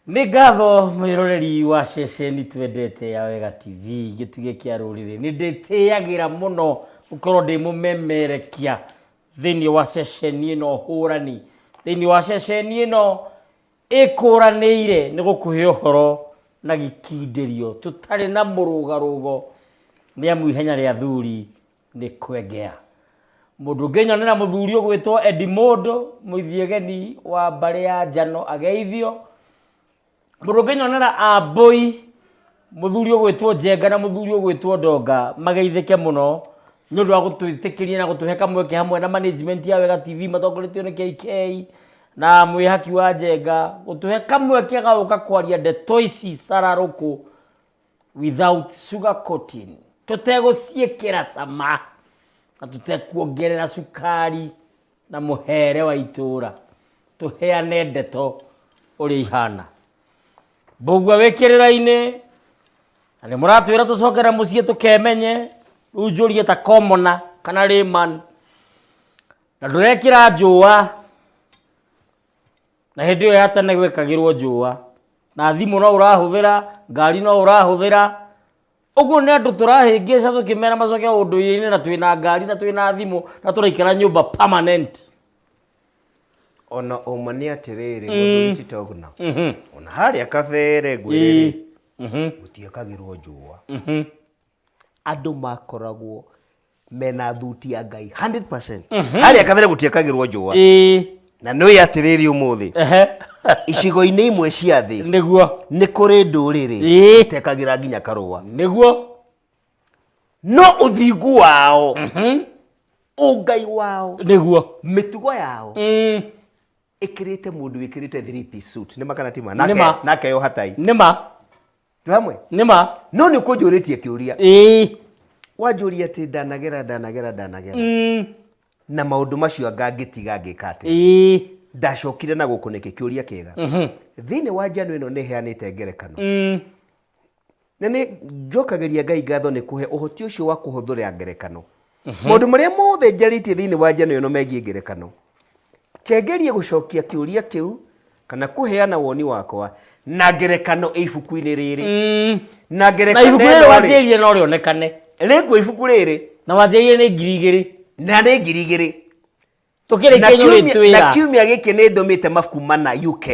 Nĩ ngatho mwĩroreri wa ceceni twendete ya Wega TV gĩtugĩ kĩa rũrĩrĩ. Nĩ ndĩtĩagĩra mũno gũkorwo ndĩ mũmemerekia thĩinĩ wa ceceni ĩno hũrani, thĩinĩ wa ceceni ĩno ĩkũranĩire nĩ gũkũhe ũhoro na gĩkindĩrio tũtarĩ na mũrũgarũgo, nĩ amu ihenya rĩa athuri nĩ kwengea. Mũndũ ũngĩnyonera mũthuri ũgwĩtwo Edimondo Mũithiegeni wa mbarĩ ya Njano ageithio, mũndũ ũngĩnyonera Amboi mũthuri ũgwĩtwo Njenga na mũthuri ũgwĩtwo Ndonga mageithĩke mũno nĩ ũndũ wa gũtwĩtĩkĩria na gũtũhe kamweke hamwe na management ya Wega TV matongoretio nĩ KK na mwĩhaki wa Njenga gũtũhe kamweke gagũka kwaria ndeto ici sararũkũ without sugar coating, tũtegũciĩkĩra cama na tũtekuongerera cukari na mũhere wa itũra, tũheane ndeto ũrĩa ihana. Mbũgua wĩkĩrĩra-inĩ na nĩ mũratwĩra tũcokera mũciĩ tũkemenye, rĩu njũrie ta komona kana layman na ndũrekĩra njũa, na hĩndĩ ĩyo ya tene gwĩkagĩrwo njũa, na thimũ no ũrahũthĩra, ngari no ũrahũthĩra, ũguo nĩ andũ tũrahĩngĩca tũkĩmera macoke ũndũire-inĩ na twĩna ngari na twĩna thimũ na tũraikara nyũmba permanent. Ona ũmwe nĩ atĩrĩrĩ mũthuri ti Toguna, ona harĩa kabere ngwĩrĩ gũtiĩkagĩrwo njũa, andũ makoragwo mena thuti ya Ngai 100%. Harĩa kabere gũtiĩkagĩrwo njũa, na nĩ atĩrĩrĩ ũmũthĩ icigo-inĩ imwe cia thĩ nĩguo nĩ kũrĩ ndũrĩrĩ itekagĩra nginya karũa, nĩguo no ũthingu wao ũngai wao nĩguo mĩtugo yao ĩkĩrĩte mũndũ wĩkĩrĩte 3-piece suit nĩ makana tima nake yo hatai nĩma tu hamwe nĩma no nĩ ũkũnjũrĩtie kĩũria wanjũria atĩ ndanagera na maũndũ macio ngangĩtiga ngĩka atĩ ndacokire na gũkũ nĩkĩ kĩũria kĩega thĩinĩ wa Njano ĩno nĩ heanĩte ngerekano na nĩ njokagĩria Ngai ngatho nĩ kũhe ũhoti ũcio wa kũhũthĩra ngerekano maũndũ marĩa mothe njarĩtie thĩinĩ wa Njano ĩno megiĩ ngerekano, kengerie gũcokia kĩũria kĩu kana kũheana woni wakwa na ngerekano ibuku-inĩ rĩrĩ na ngerekano ibuku rĩrĩ wanjĩrĩrie no rĩonekane rĩngũ ibuku rĩrĩ na wanjĩrĩrie nĩ 2,000 na nĩ 2,000 tũkĩrĩkia nyũrĩtwĩra na kiumia gĩkĩ nĩ ndũmĩte mabuku mana UK.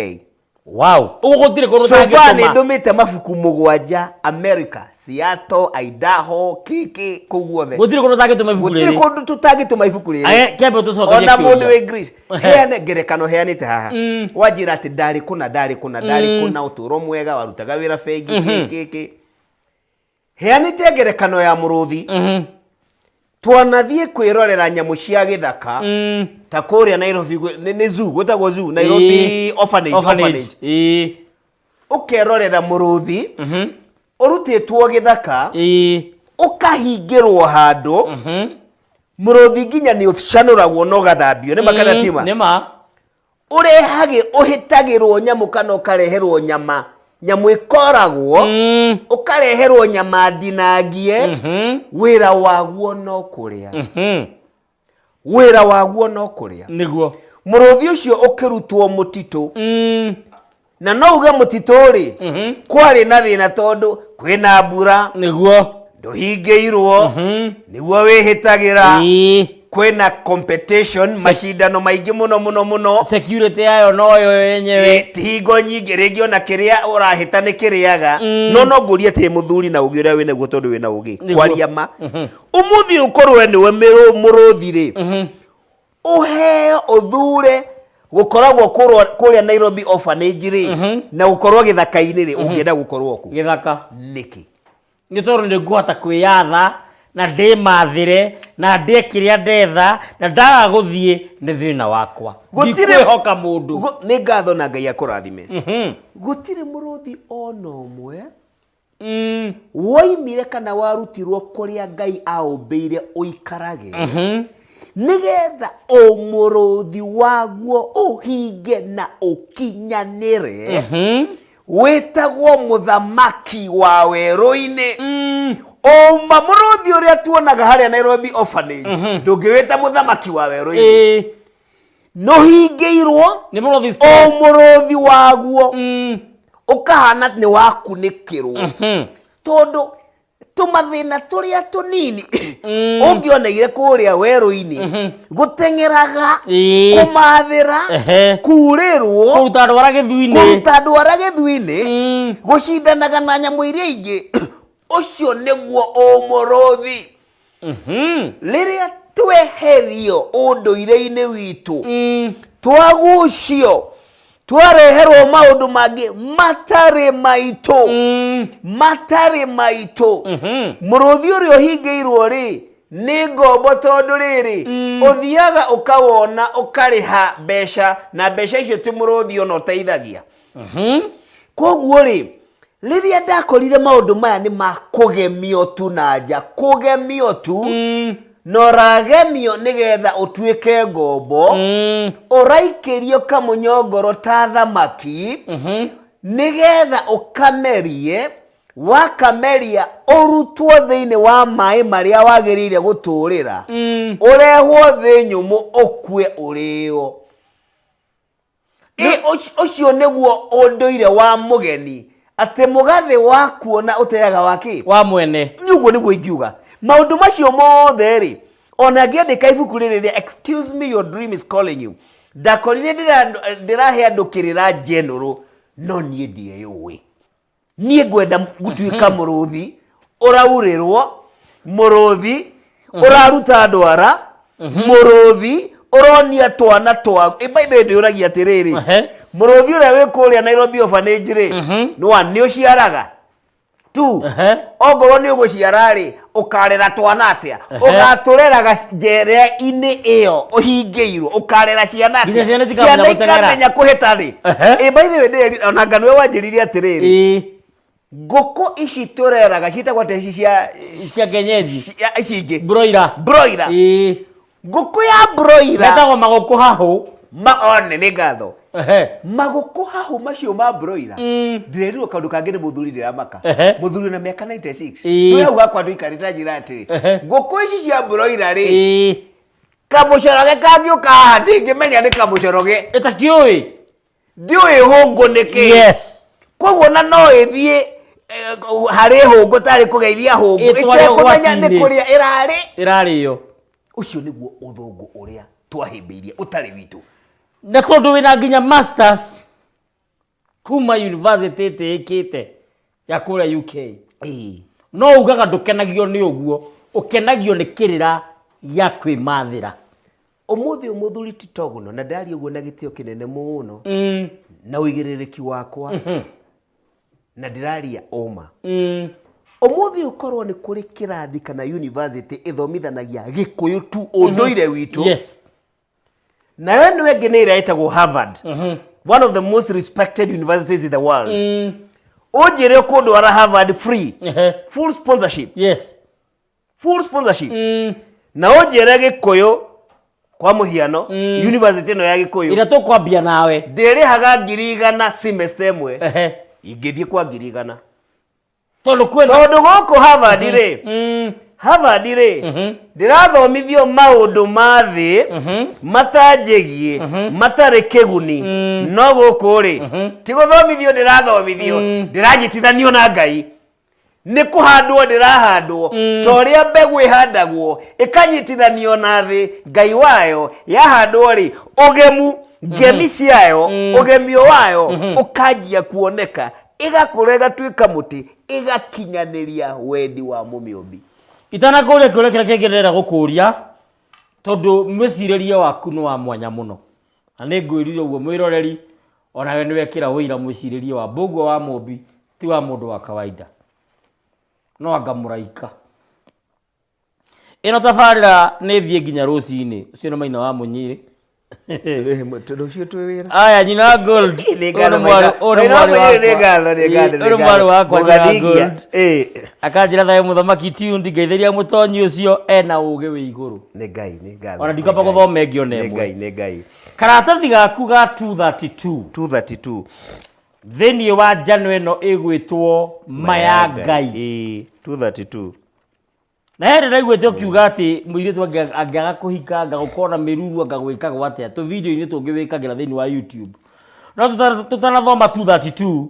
Wow, ũguo gũtirĩ kũndũ tangĩtũma so far nĩ ndũmĩte mabuku 7 America, Seattle, Idaho, Kiki, kũu guothe gũtirĩ kũndũ tangĩtũma ibuku rĩrĩ, gũtirĩ kũndũ tũtangĩtũma ibuku rĩrĩ. Kĩambe tũcokerie ona mũndũ wĩ Greece heane ngerekano heanĩte haha wanjĩra atĩ ndarĩ kũna ũtũũro mwega warutaga wĩra bengi kĩkĩ heanĩte ngerekano ya mũrũthi twanathiĩ kwĩrorera nyamũ cia gĩthaka ta kũrĩa Nairobi nĩ zoo gwĩtagwo zoo Nairobi orphanage ũkerorera mũrũthi ũrutĩtwo gĩthaka ũkahingĩrwo handũ mũrũthi nginya nĩ ũcanũragwo na ũgathambio nĩ makana tima ũhĩtagĩrwo nyamũ kana ũkareherwo nyamũ ĩkoragwo ũkareherwo nyama ndinangie wĩra waguo no kũrĩa nĩguo mũrũthi ũcio ũkĩrutwo mũtitũ na no uge mũtitũ rĩ kwarĩ na thĩna tondũ kwĩna mbura nĩguo ndũhingĩirwo nĩguo wĩhĩtagĩra kwĩna competition macindano maingĩ mũno security yayo no yo yenyewe hingo nyingĩ rĩngĩ ona kĩrĩa ũrahĩta nĩ kĩrĩaga no ngũria atĩ mũthuri na ũgĩ ũrĩa wĩnaguo tondũ wĩna ũgĩ kwaria ma ũmũthĩ ũkorwo nĩwe mũrũthi rĩ ũheo ũthure gũkoragwo kũrĩa Nairobi orphanage rĩ na gũkorwo gĩthaka-inĩ rĩ ũngĩenda gũkorwo kũ gĩthaka nĩkĩ nĩ tondũ nĩ ngũhota kwĩyatha na ndĩmathĩre na ndĩe kĩrĩa ndetha na ndaga gũthiĩ nĩ thĩna wakwa ndikwĩhoka mũndũ nĩ ngatho na Ngai akũrathime gũtirĩ mũrũthi ona ũmwe woimire kana warutirwo kũrĩa Ngai aũmbĩire ũikarage nĩgetha mũrũthi waguo ũhinge na ũkinyanĩre wĩtagwo mũthamaki wa werũ-inĩ Oma mũrũthi ũrĩa tuonaga harĩa Nairobi orphanage ndũngĩwĩta mũthamaki wa werũ-inĩ no hingĩirwo o mũrũthi waguo ukahana ni wakunikirwo tondu tumathina turia tunini ungioneire kuria weru-ini gutengeraga kumathira kurirwo kuruta ndwara githui-ini gucindanaga na nyamu iria ingi ucio niguo umuruthi riria tweherio unduire-ini witu twagucio twareherwo maundu mangi matari maitu muruthi uria uhingiirwo ri ni ngombo tondu riri uthiaga ukawona ukariha mbeca na mbeca icio ti muruthi ona uteithagia koguo ri riria ndakorire maundu maya ni makugemio tu na nja kugemio tu noragemio nigetha utuike ngombo uraikirio kamunyongoro ta thamaki nigetha ukamerie wakameria urutwo thiini wa mai maria wagirire guturira urehwo thi nyumu ukue urio ucio niguo unduire wa mugeni ati mugathi wa kuona uteaga waki wa mwene niguo niguo ingiuga maundu macio mothe ri ona ngiandika ibuku riria excuse me your dream is calling you ndakorire ndirahe andukirira general no nie ndieyui nie ngwenda gutuika muruthi uraurirwo muruthi uraruta ndwara muruthi uronia twana twa ibaide ndiuragia atiriri muruthi uria wi kuria Nairobi orphanage ri ni uciaraga tu ongorwo ni uguciara ri ukarera twana atia ugatureraga njere-ini iyo uhingiirwo ukarera ciana atia ciana ikamenya kuhita ri by the way ona ngano wanjiririe atiriri nguku ici tureraga citagwa teci cia kenyeji ici ingi broiler nguku ya broiler metagwo maguku hahu one ni ngatho maguku hahu macio ma broiler ndirerirwo kaundu kangi ni muthuri ndiramaka muthuri na miaka 96 tu hau akwa nduikarita njira atiri nguku ici cia broiler ri kamucoroge kangi ukaha ndingimenya ni kamucoroge itakiui ndiui hungu niki yes koguo na no ithie hari hungu tari kugeithia hungu itekumenya ni kuria irari yo ucio niguo uthungu uria twahimbiirie utari witu na tondu wina nginya masters kuma university tikite ya kule UK no ugaga ndukenagio ni uguo ukenagio ni kirira ya kwimathira umuthi umuthuri titoguno na ndari uguo na gitio kinene muno na uigiririki wakwa na ndiraria uma umuthi ukorwo ni kuri kirathi kana university ithomithanagia gikuyu tu unduire witu yes na wewe niwe ngeneira etagwo Harvard one of the most respected universities in the world ujire kundu ara Harvard free full sponsorship yes full sponsorship na ujire gikuyu kwa muhiano university no ya gikuyu ira tukwambia nawe ndirihaga 100 semester imwe ingithie kwa 100 tondu guku Harvard ri Harvard ri ndirathomithio maundu mathi matanjigie matari kiguni no guku ri ti guthomithio ndirathomithio ndiranyitithanio na Ngai ni kuhandwo ndirahandwo toria mbegu ihandagwo ikanyitithanio na thi Ngai wayo yahandwo ri ugemu ngemi ciayo ugemio wayo ukajia kuoneka igakurega twika muti igakinyaniria wendi wa mumiombi itana kule kira kigirira gukuria tondu mwiciriria waku no wa mwanya muno na ni ngwirire uguo mwiroreri ona we ni wekira wira mwiciriria wa mbugwa wa mumbi ti wa mundu wa kawaida no anga muraika ino tafarira ni thie nginya rucini ucio no Maina wa Munyiri aya nyina Gold mwaru wakwa nyina Gold akanjira thayo muthamaki tiundi ngeitheria mutonyi ucio ena uge wi iguru ni Ngai ona ndikamba guthome ngione ni Ngai karatathi gaku ga 232 thini wa njano ino igwitwo Maya Ngai 232 na here ndaiguite ukiuga ati muiritu angiaga kuhika ngagukona miruru angagwika gwatia to video ini tungiwikagira thini wa YouTube no tutanathoma 232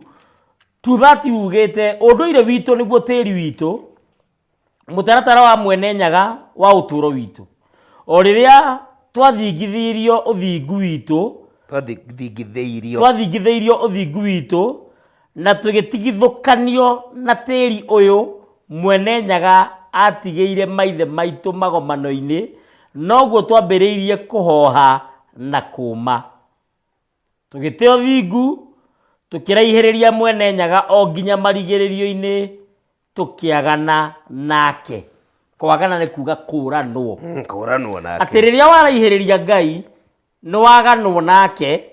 tuthati ugite unduire witu niguo tiri witu mutaratara wa mwene nyaga wa uturo witu o riria twathingithirio uthingu witu twathingithirio uthingu witu na tugitigithukanio na tiri uyu mwene nyaga atigeire maithe maitu magomano-ini noguo twambiriirie kuhoha na kuma tugite uthingu tukiraihiriria mwene nyaga o nginya marigiririo-ini tukiagana nake kwagana ni kuga kuranwo nake ati riria waraihiriria Ngai ni waganwo nake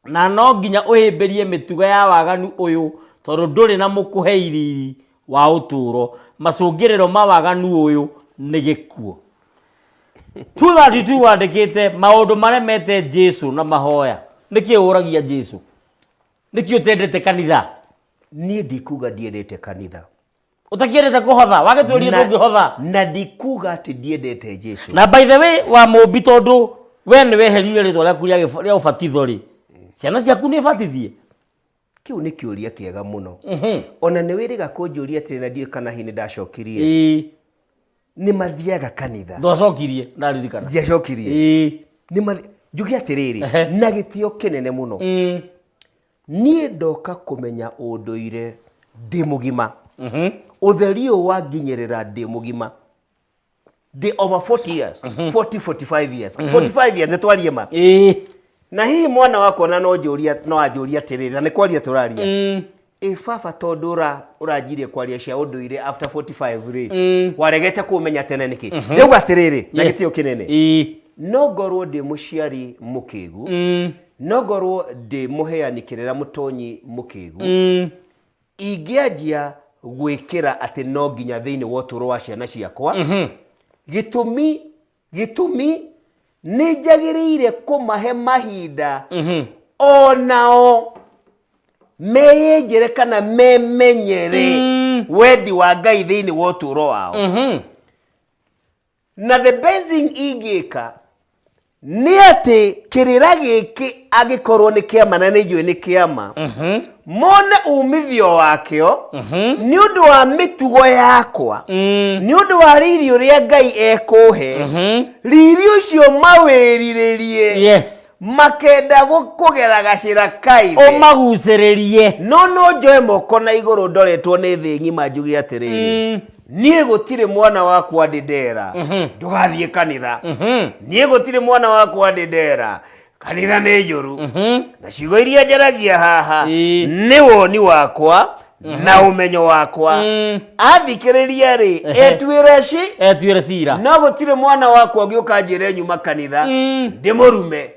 na no nginya uhimbirie mituga ya waganu uyu tondu nduri na mukuheiriri wa uturo macungiriro ma waganu uyu ni gikuo 232 wandikite maundu maremete Jesu na mahoya niki uragia Jesu niki utendete kanitha nie ndikuga ndiendete kanitha utakiendete kuhotha wagituria ndungihotha na ndikuga ati ndiendete Jesu na by the way wa mumbi tondu we ni weherie ritwa riaku ria ubatitho ri ciana ciaku ni batithie kiu ni kiuria kiega muno ona ni wiriga kunjuria ati na ndie kana hini ndacokirie ni mathiaga kanitha ndwacokirie ndaririkana ndiacokirie ni njugi atiriri na gitio kinene muno nie ndoka kumenya unduire ndi mugima utherio wa nginyerera ndi mugima ndi over 40 years 45 years 45 years netwarie ma na hii mwana wako na no ajuria tiriri ni kwaria turaria baba tondura urajirie kwaria cia unduire after 45 ri waregete kumenya tene niki riu atiriri na gitio kinene no ngorwo ndi muciari mukigu no ngorwo ndi muheani kirera mutonyi mukigu ingianjia gwikira ati no nginya thiini wa uturo wa ciana ciakwa gitumi ni njagiriire kumahe mahinda onao meyejere kana memenyere wendi wa Ngai thiini wa uturo wao na the best thing ingika ni ati kirira giki agikorwo ni kiama na nijue ni kiama mone umithio wakio ni undu wa mitugo yakwa ni undu wa riri uria Ngai ekuhe riri ucio mawiriririe makenda gukugera gacira kaithe o maguciririe no njoe moko na iguru ndoretwo ni thi ngima njugi atiriri nie gutire mwana wakwa ndindera ndugathie kanitha nie gutire mwana wakwa ndindera kanitha ni njuru na ciugo iria njaragia haha ni woni wakwa na umenyo wakwa athikiriria ri etwire cira no gutire mwana wakwa ngiuka njire nyuma kanitha ndi murume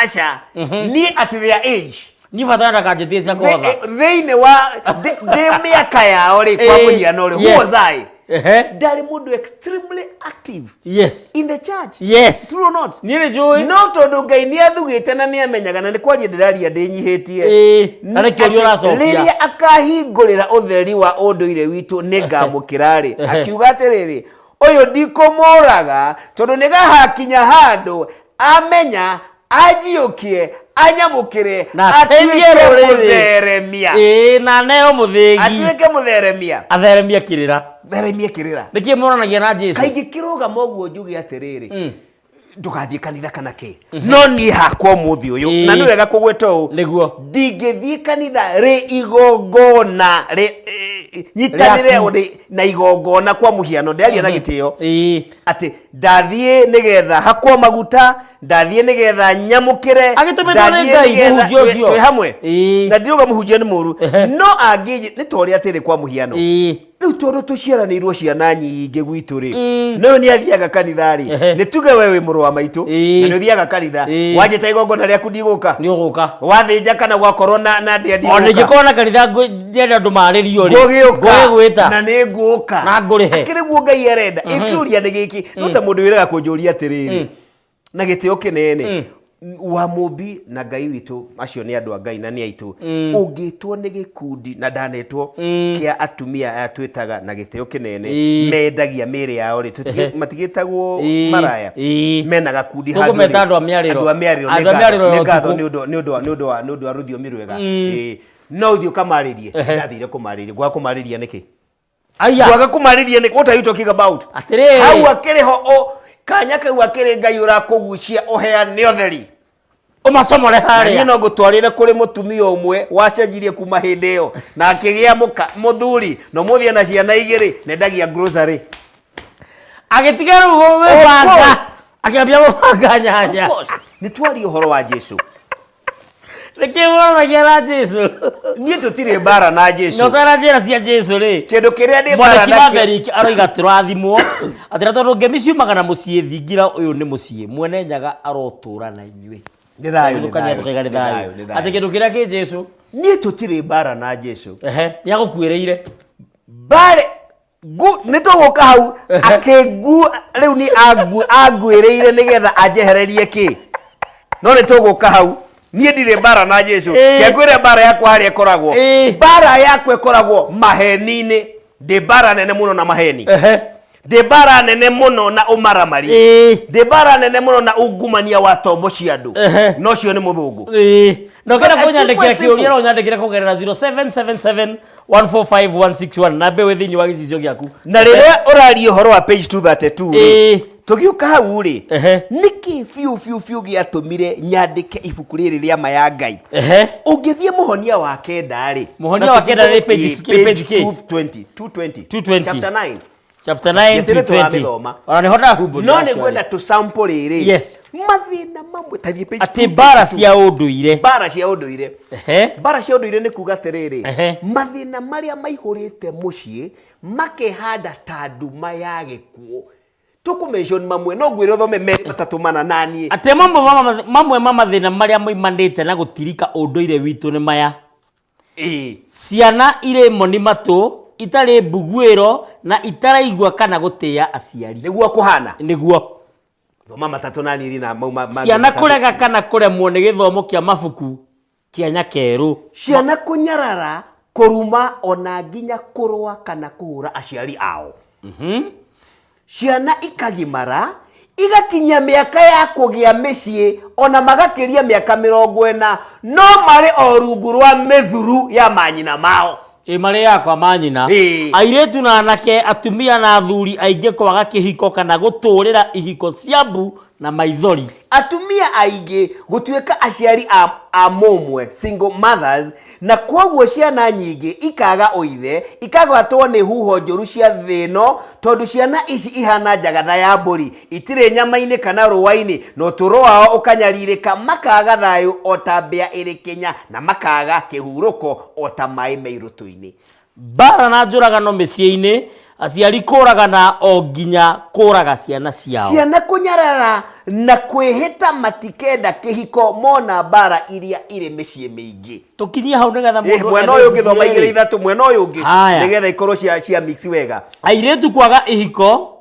aca ni at their age ni fatara kanjithie cia kuhotha thiini wa ndi miaka yao ri kwa muhiano ri who was I ndari mundu extremely active in the church true or not ni njui no tondu Ngai ni athugite na ni amenyaga na ni kwaria ndiraria ndinyihitie na ni kiuria uracokia riria akahingurira utheri wa unduire witu ni ngamukirari akiuga atiriri uyu ndikumuraga tondu ni gahakinya handu amenya ajiukie anyamukire atuike mutheremia na neo muthegi atuike mutheremia theremia kirira niki muranagia na Jesu kaingi kiruga moguo njugi atiriri ndugathie kanitha kana ki no ni hakwa muthi uyu na ni wega kugweta u niguo ndingithie kanitha ri igongona ri nyitanire uri na igongona kwa muhiano ndaria na gitio ati ndathie nigetha hakwa maguta ndathie nigetha nyamukire agitumetwo ni Ngai muhunjia ucio twi hamwe na ndiruga muhunjia ni muru no angiji ni tori atiri kwa muhiano riu tondu tuciaranirwo ciana nyingi gwitu ri no ni athiaga kanithari ni tuge wewe muru wa maitu na ni uthiaga kanitha wanjita igongona riaku ndiguka ni uguka wathinja kana gwakorwo na ndia ndiguka ona ngikona kanitha njenda ndumaririo ri ngugiyuka na ni nguka na ngurihe akiriguo Ngai arenda ikiuria ni giki no ta mundu wiraga kunjuria atiriri na gitio kinene wa mumbi na Ngai witu acio ni andu a Ngai na ni aitu ungitwo ni gikundi na ndanetwo kia atumia atwitaga na gitio kinene mendagia miri yao ri matigitagwo maraya mena gakundi handu andu a miariro ni ngatho ni undu wa ruthio mirwega no uthio kamaririe ndathire kumaririe gwa kumariria niki aya gwa kumariria niki what are you talking about atire hau akiriho o kanya kau akiri ngai urakugucia uheane otheri umasomore hari ni no gutwarire kuri mutumia umwe wacenjirie kuma hindi iyo na akigia muthuri no muthie na ciana igiri nendagia grocery agitiga rugo webanga akiambia mubanga nyanya ni twari uhoro wa Jesu reke wona gera Jesu ni tutire bara na Jesu no tara njira cia Jesu ri kindu kiria ndi bara na kibaveri aroiga turathimwo atira tondu ngemicumaga na mucii thingira uyu ni mucii mwene nyaga arotura na inyui ni thayo ati kindu kiria ki Jesu ni tutire bara na Jesu ni agukuireire bare ni tuguka hau akengu riu ni aguireire nigetha anjehererie ki no ni tuguka hau nie ndire bara na Jesu kengwire bara yakwa hari ekoragwo bara yakwa ekoragwo maheni-ini ndi bara nene muno na maheni ndi bara nene muno na umaramari ndi bara nene muno na ungumania wa tombo cia andu no cio ni muthungu no kera kunyandikira kiuria no nyandikira kugerera 0777145161 na be within wa gicicio giaku na riria urario horo wa page 232 tugiuka hau ri niki fiu giatumire nyandike ibuku riri ria maya ngai ungithie muhonia wa kenda ri muhonia wa kenda ri page 220 chapter 9 to 20 ona ni hoda hubo no ni gwenda to sample riri yes mathina mamwe tathie page ati bara cia unduire bara cia unduire ni kuga tiriri mathina maria maihurite mucii makehanda ta nduma ya gikuo tukumention mamwe no ngwire thome metatu mana nani ate mamwe mathina maria moimanite na gutirika unduire witu ni maya ciana ire moni matu itari mbugwiro na itaraigwa kana gutia aciari niguo kuhana niguo thoma matatu nani thina ciana kurega kana kuremwo ni githomo kia mabuku kia nyakeru ciana kunyarara kuruma ona nginya kurwa kana kuhura aciari ao ciana ikagimara igakinya miaka ya kugia micii ona magakiria miaka 40 no mari o rungu rwa mithuru ya manyina mao mari yakwa manyina airetu na anake atumia na athuri aingi kwaga kihiko kana guturira ihiko ciambu na maithori atumia aingi gutuika aciari a momwe single mothers na kwoguo ciana nyingi ikaga oithe ikagwatwo ni huho njoru cia thino tondu ciana ici ihana jagatha ya mburi itire nyama-ini kana ruwa-ini no turo wao ukanyaririka makaga thayu otambia iri Kenya na makaga kihuruko ota mai meirutu-ini bara na njuragano micii-ini aciari kuragana o nginya kuraga ciana ciao ciana kunyarara na kwihita matikenda kihiko mona bara iria ire micii mingi tukinyia hau nigetha mundu mwena uyu ngithoma igiri ithatu mwena uyu ngi nigetha ikorwo cia mix wega airetu kwaga ihiko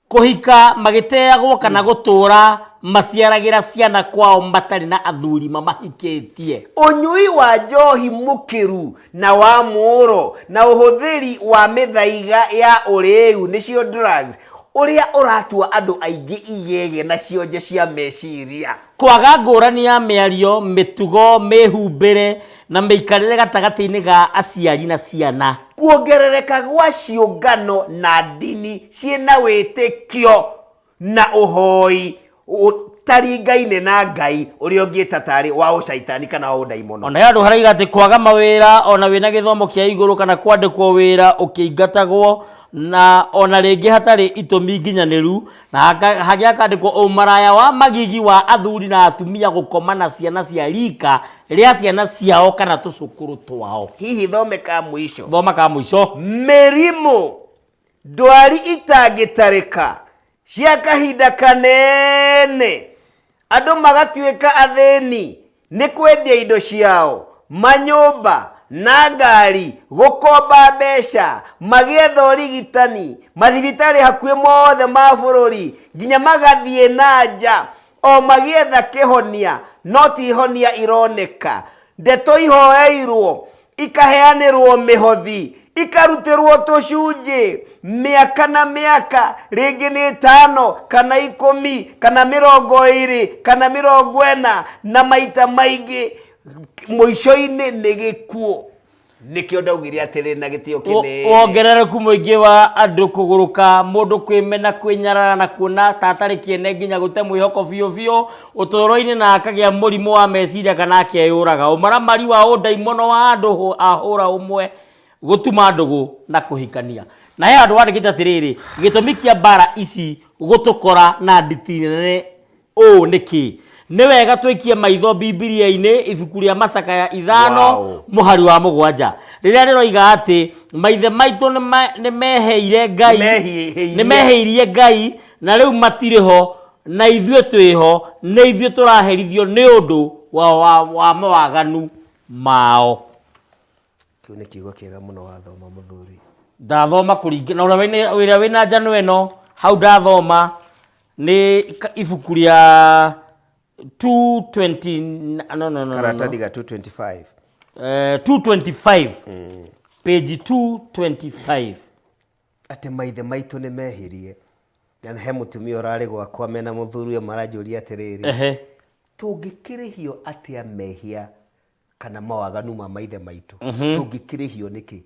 kuhika magiteagwo kana gutura maciaragira ciana kwao matari na athuri mamahikitie unyui wa njohi mukiru na wa muuro na uhuthiri wa mithaiga ya uriu nicio drugs uria uratua andu aingi iyege na cionje cia meciria kwaga ngurani ya miario mitugo mehumbire na meikarire gatagati-ini ga aciari na ciana kuongerereka gwa ciungano na dini ciena witikio na uhoi taringaine na ngai uria ungita tari wa ucaitani kana wa udaimono ona yandu haraiga ati kwaga mawira ona wina githomo kia iguru kana kwandikwo wira ukiingatagwo na ona ringi hatari itumi nginyaniru na hagi akandikwo umaraya wa magigi wa athuri na atumia gukoma na ciana cia rika ria ciana ciao kana tucukuru twao hihi thoma ka mwisho merimu ndwari itangitarika cia kahinda kanene andu magatuika athini ni kwendia indo ciao manyumba na ngari gukomba mbeca magietha urigitani mathibitari hakuhi mothe ma bururi nginya magathie na nja o magietha kihonia no ti honia ironeka ndeto ihoeirwo ikaheanirwo mihothi ikarutirwo tucunji miaka na miaka ringi ni 5 kana 10 kana 20 kana 40 na maita maingi muico-ini ni gikuo nikio ndaugire atirĩ na gĩtĩo kĩnene wongerereku mũingĩ wa andũ kũgũrũka mũndũ kwĩmena kwĩnyarara na kuona tatarĩ kĩene nginya gũte mwĩhoko biũ ũtũũro-inĩ na akagĩa mũrimũ wa meciria kana akeyũraga ũmaramari wa ũndaimono wa andũ ahũra ũmwe gũtuma ndũgũ na kũhikania na he andũ wandĩkĩte atĩrĩrĩ gĩtũmi kĩa mbara ici gũtũkora na nditi nene ũũ nĩkĩ nĩ wega twĩkie maitho Bibilia-inĩ ibuku rĩa Macakaya 5 mũhari wa 7 rĩrĩa rĩroiga atĩ maithe maitũ nĩ meheire Ngai nĩ meheirie Ngai na rĩu matirĩ ho na ithuĩ twĩho nĩ ithuĩ tũraherithio nĩ ũndũ wa mawaganu mao. Kĩu nĩ kiugo kĩega mũno wathoma mũthuri. Ndathoma kũringana na ũrĩa wĩna njano ĩno hau ndathoma nĩ ibuku rĩa 220 no karatathi ga 225 225 page 225 ati maithe maitũ nĩ mehirie na he mũtumia ũrarĩ gwakwa mena mũthuri maranjũria atĩrĩrĩ tũngĩkĩrĩhio atĩa mehia kana mawaganu ma maithe maitũ tũngĩkĩrĩhio nĩkĩ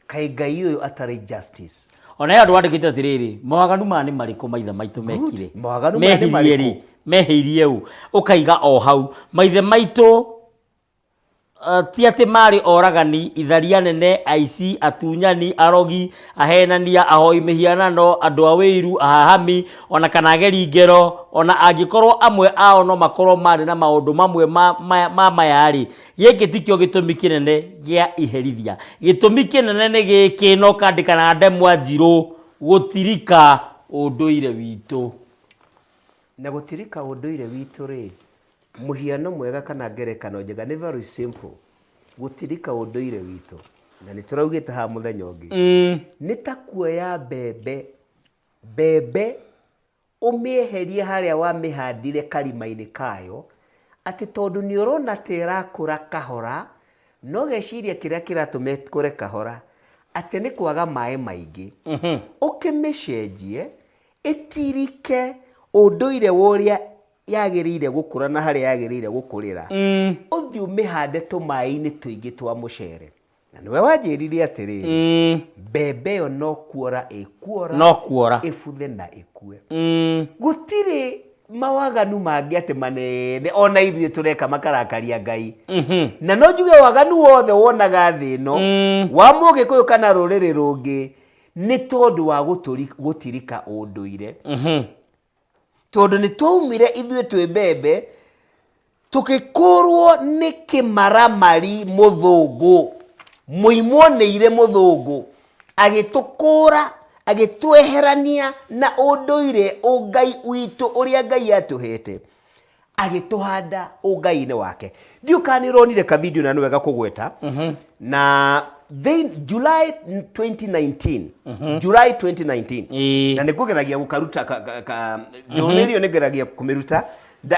kaĩ Ngai ũyũ atarĩ justice ona andũ wandĩkĩte atĩrĩrĩ mawaganu ma nĩ marĩkũ maithe maitũ mekire mawaganu ma nĩ marĩkũ meheirie u ukaiga o hau maithe maitũ ti atĩ marĩ oragani itharia nene aici atunyani arogi ahenania ahoi mĩhianano andũ a wĩiru ahahami ona kana ageri ngero ona angĩkorwo amwe ao no makorwo marĩ na maũndũ mamwe ma mayarĩ gĩkĩ tikĩo gĩtũmi kĩnene gĩa iherithia gĩtũmi kĩnene nĩ gĩkĩ no kandĩka na ndemwa njirũ gũtirika ũndũire witũ na gũtirika ũndũire witũ rĩ muhiano mwega kana ngerekano njega nĩ very simple gũtirika ũndũire witũ na nĩ tũraugĩte ha mũthenya ũngĩ nĩ ta kuoya mbembe ũmĩeherie harĩa wamĩhandire karima-inĩ kayo atĩ tondũ nĩ ũrona ta ĩrakũra kahora no geciria kĩrĩa kĩratũma ĩkũre kahora atĩ nĩ kwaga maĩ maingĩ ũkĩmĩcenjie ĩtirike ũndũire ũrĩa yagĩrĩire gũkũra na harĩa yagĩrĩire gũkũrĩra ũthiĩ ũmĩhande tũmaĩ-inĩ tũingĩ twa mũcere na nĩwe wanjĩrire atĩrĩrĩ mbembe ĩyo no kuora ĩkuora ĩbuthe na ĩkue gũtirĩ mawaganu mangĩ atĩ manene ona ithuĩ tũreka makarakaria Ngai na no njuge waganu wothe wonaga thĩ ĩno wa Mũgĩkũyũ kana rũrĩrĩ rũngĩ nĩ tondũ wa gũtirika ũndũire tondũ nĩ twaumire ithuĩ twĩ mbembe tũgĩkũrwo nĩ kĩmaramari mũthũngũ mũimwoneire mũthũngũ agĩtũkũra agĩtweherania na ũndũire ũngai witũ ũrĩa Ngai atũhete agĩtũhanda ũngai-inĩ wake ndiũkanĩronire ka video na nĩwega kũgweta na July 2019 July 2019 na nĩkũgeragia gũkaruta ndũmĩrĩrio nĩngeragia kũmĩruta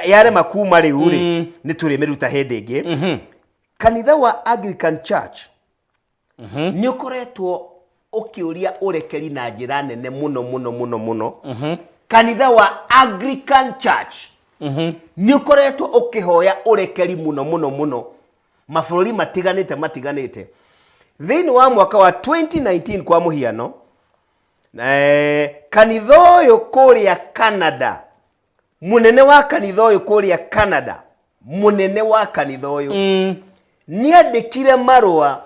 yarema kuma rĩu rĩ nĩ tũrĩmĩruta hĩndĩ ĩngĩ kanitha wa Anglican Church nĩ ũkoretwo ũkĩũria ũrekeri na njĩra nene mũno kanitha wa Anglican Church nĩ ũkoretwo ũkĩhoya ũrekeri mũno mabũrũri matiganĩte thĩinĩ wa mwaka wa 2019 kwa mũhiano kanitha ũyũ kũrĩa Canada munene wa kanitha ũyũ kũrĩa Canada munene wa kanitha ũyũ nĩandĩkire marũa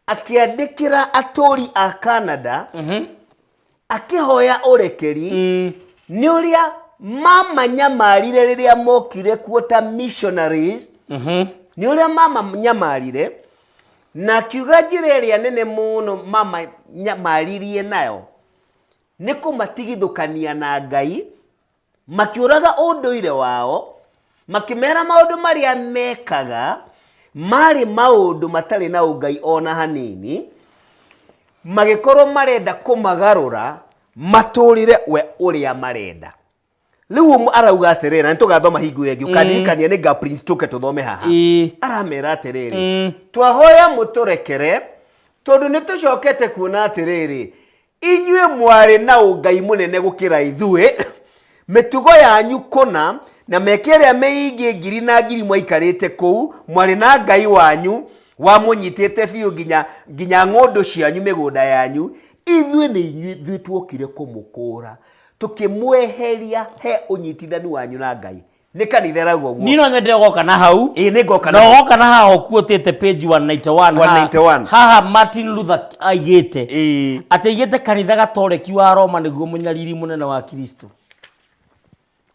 akĩandĩkĩra atũri a Canada akĩhoya ũrekeri nĩ ũrĩa mamanyamarire rĩrĩa mokire kuo ta missionaries nĩ ũrĩa mamanyamarire na kiuga njĩra ĩrĩa nene mũno mamanyamaririe nayo nĩ kũmatigithũkania na Ngai makĩũraga ũndũire wao makĩmera maũndũ marĩa mekaga marĩ maũndũ matarĩ na ũngai ona hanini magĩkorwo marenda kũmagarũra matũrĩre we ũrĩa marenda rĩu arauga atĩrĩrĩ na nĩtũgathoma hingo ĩngĩ ũkandirikania nĩ nga Prince tũke tũthome haha aramera atĩrĩrĩ twahoya mũtũrekere tondũ nĩtũcokete kuona atĩrĩrĩ inyuĩ mwarĩ na ũngai mũnene gũkĩra ithuĩ mĩtugo yanyu kũna na meke ĩrĩa mĩingĩ ngiri na ngiri mwaikarĩte kũu mwarĩ na Ngai wanyu wamunyitite biũ nginya ng'ondo cianyu mĩgũnda yanyu, ithuĩ nĩ ithuĩ tuokire kũmũkũra tukimweheria he unyitithani wanyu na Ngai. Nĩ kanitha rauga ũguo. Nino nyende goka na hau. Nĩ ngoka na goka na haha kuotete page 191. Haha Martin Luther aigĩte. Atĩ aigĩte kanitha gatoreki wa Roma nĩguo mũnyariri mũnene wa Kristo.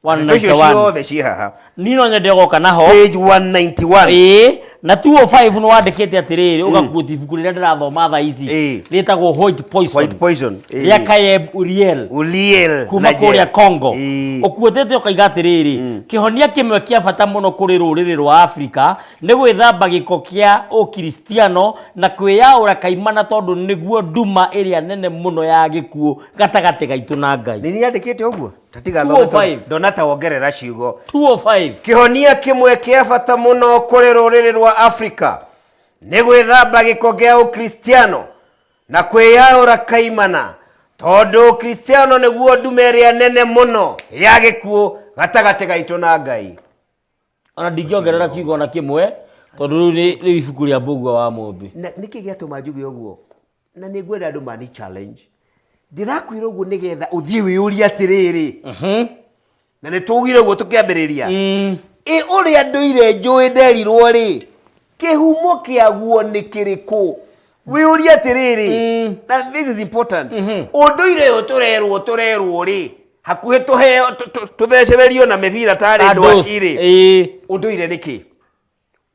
191. Nino nyende goka na ho. Page 191. Na 205 no wandĩkĩte atĩrĩrĩ ũgakuota ibuku rĩrĩa ndĩrathoma thaa ici rĩtagwo White Poison rĩa Kayeb Uriel kuma kũrĩa Congo. Ũkuotete ũkaiga atĩrĩrĩ kĩhonia kĩmwe kĩa bata mũno kũrĩ rũrĩrĩ rwa Afrika nĩ gwĩthamba gĩko kĩa ũkristiano na kwĩyaũra kaimana tondũ nĩguo nduma ĩrĩa nene mũno ya gĩkuũ gatagatĩ gaitũ na Ngai. Nĩ niandĩkĩte ũguo? Tatiga thome ndonata wongerera ciugo. 205 kĩhonia kĩmwe kĩa bata mũno kũrĩ rũrĩrĩ rwa Afrika nĩ gwĩthamba gĩko kĩa ũkristiano na kwĩyaũra kaimana tondũ ũkristiano nĩguo nduma ĩrĩa nene mũno ya gĩkuũ gatagatĩ gaitũ na Ngai. Ona ndingĩongerera kiugo na kĩmwe tondũ rĩu ibuku rĩa Mbũgua wa Mũmbi. Nĩkĩ gĩatũma njuge ũguo? Na nĩ ngwenda andũ mani challenge. Ndĩrakwĩra ũguo nĩgetha ũthiĩ wĩyũrie atĩrĩrĩ. Na nĩ tũgire ũguo tũkĩambĩrĩria. Ũrĩa ndũire njũĩ nderirwo rĩ, kĩhumo kĩaguo nĩ kĩrĩkũ? Wĩyũrie atĩrĩrĩ. Na this is important. Ũndũire ũyũ tũrerwo rĩ, hakuhĩ tũheo tũthecererio na mĩbira tarĩ ndwaki rĩ. Ũndũire nĩ kĩ?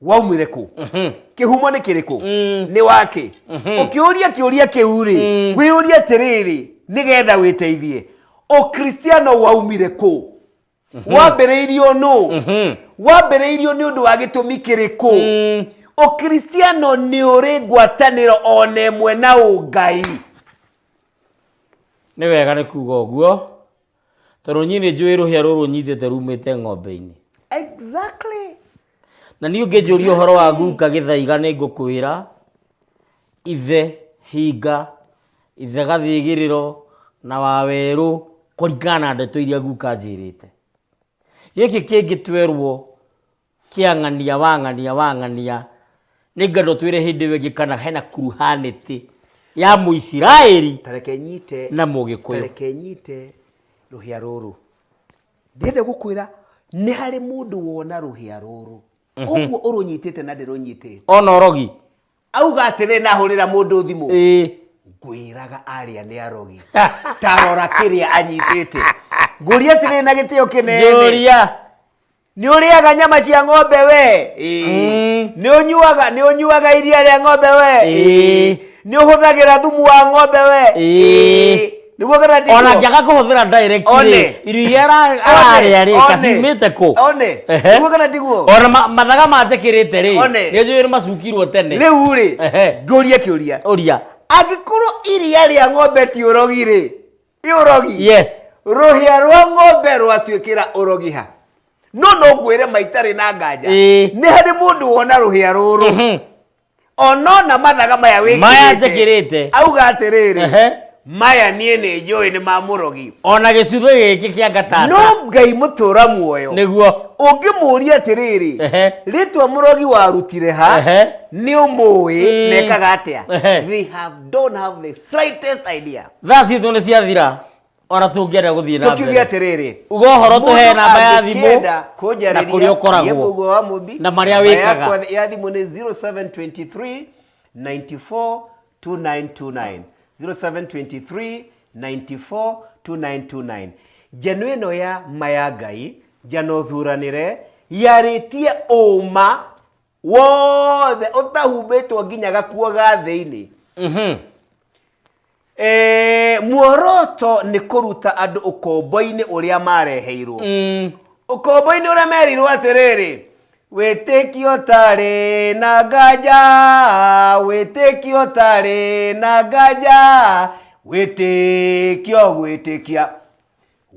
Waumire kũ? Kĩhumo nĩ kĩrĩkũ? Nĩ wakĩ? Ũkĩũria kĩũria kĩu rĩ, wĩyũrie atĩrĩrĩ nĩgetha wĩteithie. Ũkristiano waumire kũ? Wambĩrĩirio nũ? Wambĩrĩirio nĩ ũndũ wa gĩtũmi kĩrĩkũ? Ũkristiano nĩ ũrĩ ngwatanĩro ona ĩmwe na Ngai. Nĩ wega nĩ kuuga ũguo tondũ niĩ nĩ njũĩ rũhĩa rũrũ nyitĩte rumĩte ng'ombe-inĩ. Exactly. Na niĩ ũngĩnjũria ũhoro wa guka Gĩthaiga nĩ ngũkwĩra ithe hinga ithe gathĩgĩrĩro na wawerũ kũringana na ndeto iria guka njĩrĩte. Gĩkĩ kĩngĩ twerwo kĩang'ania wang'ania nĩ ngando twĩre hĩndĩ ĩyo ĩngĩ kana hena kuruhanĩtĩ ya Mũisiraeli na Mũgĩkũyũ. Tareke nyite rũhĩa rũrũ. Ndĩrenda gũkwĩra nĩ harĩ mũndũ wona rũhĩa rũrũ. Ũguo ũrũnyitĩte na ndĩrũnyitĩte. Ona Orogi auga atĩrĩ nahũrĩra mũndũ thimũ. Ngwĩraga arĩa nĩ arogi. Tarora kĩrĩa anyitĩte. Ngũria atĩrĩ na gĩtĩo kĩnene. Njũria nĩ ũrĩaga nyama cia ng'ombe we? Nĩ ũnyuaga iria rĩa ng'ombe we? Nĩ ũhũthagĩra thumu wa ng'ombe we? Nĩguo kana tiguo? Ona ngĩaga kũhũthĩra direct iria ararĩa rĩ kacimĩte kũ? Nĩguo kana tiguo? Ona mathaga manjĩkĩrĩte rĩ nĩ njũĩ nĩ macukirwo tene. Rĩu rĩ ngũrie kĩũria. Ũria. Angĩkorwo iria rĩa ng'ombe ti ũrogi rĩ, ũrogi? Yes. Rũhĩa rwa ng'ombe rwatuĩkĩra ũrogi ha? No ngwĩre maitarĩ na nganja. Nĩ harĩ mũndũ wona rũhĩa rũrũ. Onona mathaga maya wĩkĩrĩte. Maya njĩkĩrĩte. Auga atĩrĩrĩ. Maya niĩ nĩ njũĩ nĩ ma mũrogi. Ona gĩcutho gĩkĩ kĩa gatata. No Ngai mũtũra muoyo. Nĩguo. Ũngĩmũria atĩrĩrĩ. Rĩtwa mũrogi warutire ha? Nĩ ũmũĩ nekaga atĩa? They don't have the slightest idea. Thaa citũ nĩ ciathira. Ona tũngĩenda gũthiĩ na mbere. Tũkiuge atĩrĩrĩ. Uga ũhoro tũhe namba ya thimũ na kũrĩa ũkoragwo na marĩa wĩkaga. Ya thimũ nĩ 0723 94 2929. 0723 94 2929. Njano ĩno ya Maya Ngai, njano thuranĩre yarĩtie ũma wothe ũtahumbĩtwo nginya gakuo ga thĩinĩ. Muoroto nĩ kũruta andũ ũkombo-inĩ ũrĩa mareheirwo. Ũkombo-inĩ ũrĩa merirwo atĩrĩrĩ, wĩtĩkio tarĩ na nganja, wĩtĩkio tarĩ na nganja, wĩtĩkio gwĩtĩkia,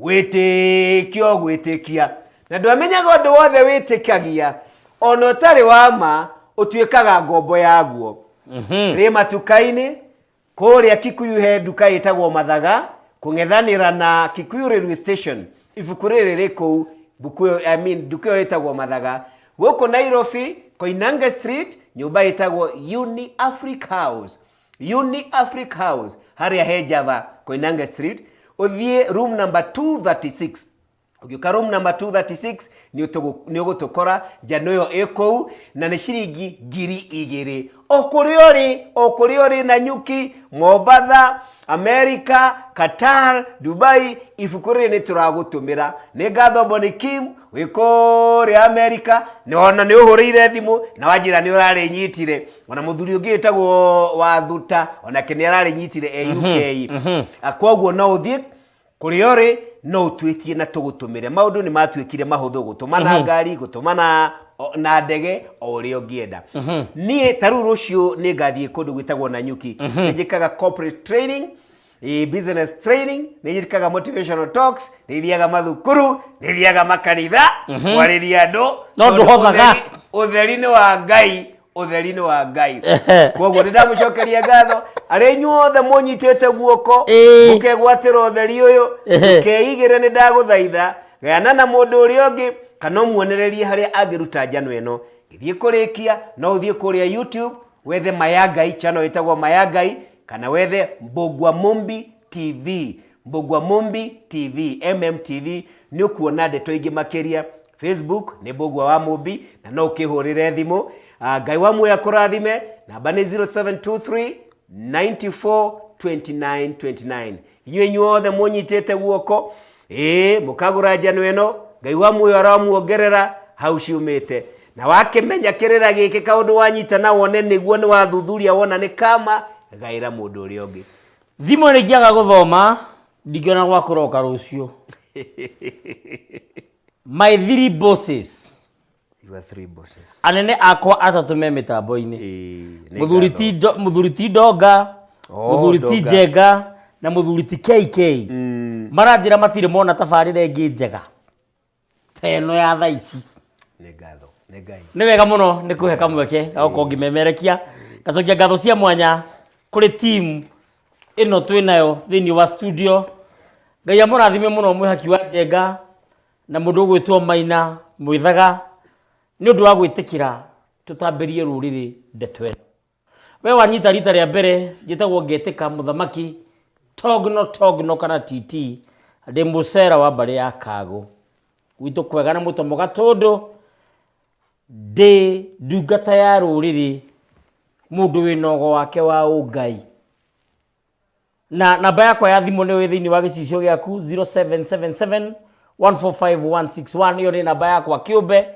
wĩtĩkio gwĩtĩkia. Na ndwamenyaga ũndũ wothe wĩtĩkagia ona ũtarĩ wa ma ũtuĩkaga ngombo yaguo. Rĩ matuka-inĩ kũrĩa Kikuyu he nduka ĩtagwo Mathaga kũng'ethanĩra na Kikuyu Railway Station. Ibuku rĩrĩ rĩ kũu nduka ĩyo ĩtagwo Mathaga. Gũkũ Nairobi Koinange Street nyumba itagwo Uni Africa House. Uni Africa House haria he Java Koinange Street. Uthie room number 236. Ugiuka room number 236 ni ugutokora njano yo ekou na ni ciringi 2,000. Okuri na nyuki Mombasa, America, Qatar, Dubai, ifukuri ni turagutumira. Ni ngatho Boni Kim wikore America niona ni uhurire thimu na wajira ni urari nyitire ona muthuri ungi etagwo Wathuta ona kene arari nyitire UK. Akwoguo no uthie kuri ori no utwitie na tugutumire. Maundu ni matuikire mahuthu gutumana ngari gutumana na ndege o ri ongienda. Nie taru rucio ni ngathie kundu gwitagwo na nyuki. Njikaga corporate training, business training, njikaga motivational talks, nithiaga mathukuru, nithiaga makanitha, kwariria andu no nduhothaga utheri-ini wa Ngai. Koguo ndamucokeria ngatho ari nyuothe munyitete guoko mukegwatira utheri uyu keigire ni ndaguthaitha gayana na mundu uri ungi kana muonererie haria angiruta njano eno. Githie kurikia no uthie kuria YouTube wethe Mayangai channel itagwo Mayangai kana wethe Mbugua Mumbi TV. Mbugua Mumbi TV, MMTV ni ukuona ndeto ingi makiria. Facebook ni Mbugua wa Mumbi na no ukihurire thimu. Ngai wa muya kurathime namba ni 0723 94 29 29. Inywe nyuothe munyitete guoko mukagura njano eno Ngai wa muya aramuongerera hau ciumite na wakimenya kirira giki kaundu wanyita na wone niguo ni wathuthuria wona ni kama gaira mundu uri ongi thimu ni kiaga guthoma ndikiona gwa kuroka rucio. My 3 bosses. You are 3 bosses. Anene akwa atatu me mitambo-ini. Muthuri ti Ndonga, muthuri ti Njenga na muthuri ti KK. Maranjira matire mona tabarire ingi njega teno ya thaici. Nĩ ngatho, nĩ Ngai. Nĩ wega muno nĩ kuhe kamweke gauko ngimemerekia gacokia ngatho cia mwanya kuri team ino twinayo thini wa studio. Ngai amurathime muno mwihaki wa Njenga na mundu ugwitwo Maina Mwithaga ni undu wa gwitikira tutamberie ruriri ndetwe. We wanyita rita ria mbere njitagwo Ngetika Muthamaki Togno kana TT ndi mucera wa mbari ya Kago gwitu kwega na mutomo gatundu ndi ndungata ya ruriri mundu winogo wake wa ungai. Na namba yakwa ya thimu ni wi thini wa gicicio giaku 0777 145161. Iyo ni namba yakwa kiumbe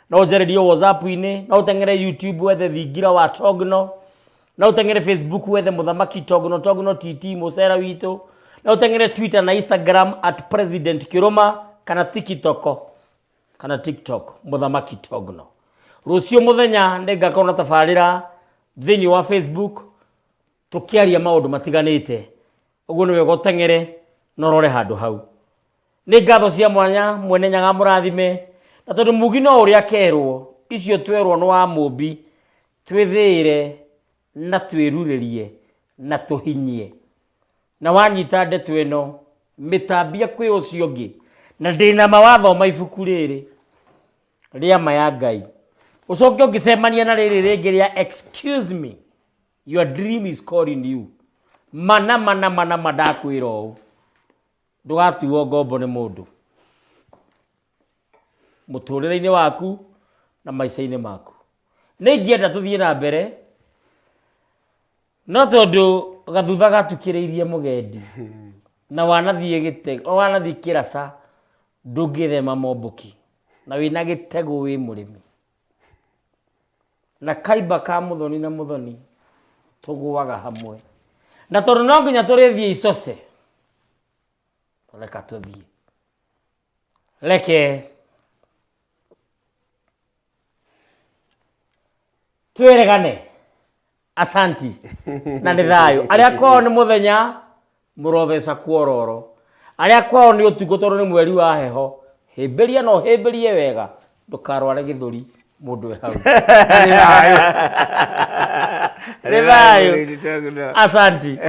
na ujererie WhatsApp-ini na utengere YouTube wethe Thingira wa Togno na utengere Facebook wethe Muthamaki Togno TT mucera witu na utengere Twitter na Instagram @President Kiruma kana TikTok Muthamaki Togno. Rucio muthenya ndengakona tabarira thini wa Facebook tukiaria maundu matiganite. Uguo niwe gotengere norore handu hau. Ni ngatho cia mwanya mwene Nyaga murathime na tondu mugino uria kerwo icio twerwo no wa Mumbi twithire na twiruririe na tuhinyie na wanyita ndeto eno mitambia kwi ucio ngi na ndina mawatho maibuku riri ria Mayangai ucoke ungicemania na riri ringi ria excuse me your dream is calling you mana madakwira u ndugatuo ngombo ni mundu muturire-ini waku na maica-ini maku. Ni ngienda tuthie na mbere no tondu gathutha gatukiriirie mugendi na wanathie gitego wanathie kirasa ndungithema momboki na wina gitego wi murimi na kaiba ka muthoni na muthoni tuguaga hamwe na tondu no nginya turithie icose reka tuthie reke tweregane. Asanti na ni thayo aria kwao ni muthenya murotheca kuororo aria kwao ni utugo tondu ni mweri wa heho himberia no himberie wega ndukarware githuri mundu we hau. Ni thayo. Asanti.